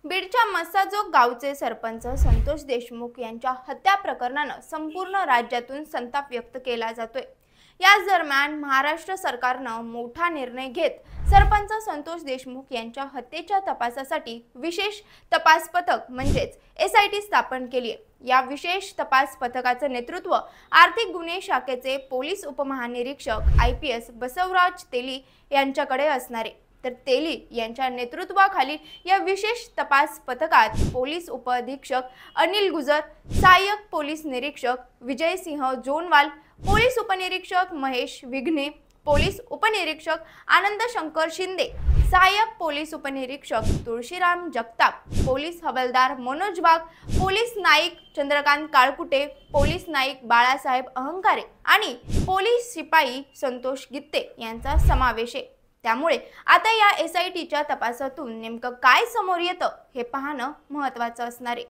बीडच्या मस्साजोग गावचे सरपंच संतोष देशमुख यांच्या हत्या प्रकरणानं संपूर्ण राज्यातून संताप व्यक्त केला जातोय। याच दरम्यान महाराष्ट्र सरकारनं मोठा निर्णय घेत सरपंच संतोष देशमुख यांच्या हत्येच्या तपासासाठी विशेष तपास पथक म्हणजेच SIT स्थापन केली आहे। या विशेष तपास पथकाचं नेतृत्व आर्थिक गुन्हे शाखेचे पोलीस उपमहानिरीक्षक IPS बसवराज तेली यांच्याकडे असणार आहे। तर तेली यांच्या नेतृत्वाखाली या विशेष तपास पथकात पोलीस उपअधीक्षक अनिल गुजर, सहाय्यक पोलीस निरीक्षक विजय सिंह जोनवाल, पोलीस उपनिरीक्षक महेश विघ्ने, पोलीस उपनिरीक्षक आनंद शंकर शिंदे, सहाय्यक पोलीस उपनिरीक्षक तुळशीराम जगताप, पोलीस हवालदार मनोज वाघ, पोलीस नाईक चंद्रकांत काळकुटे, पोलीस नाईक बाळासाहेब अहंकारे आणि पोलीस शिपाई संतोष गित्ते यांचा समावेश आहे। त्यामुळे आता या SITच्या तपासातून नेमकं काय समोर येतं हे पाहणं महत्त्वाचं असणार आहे।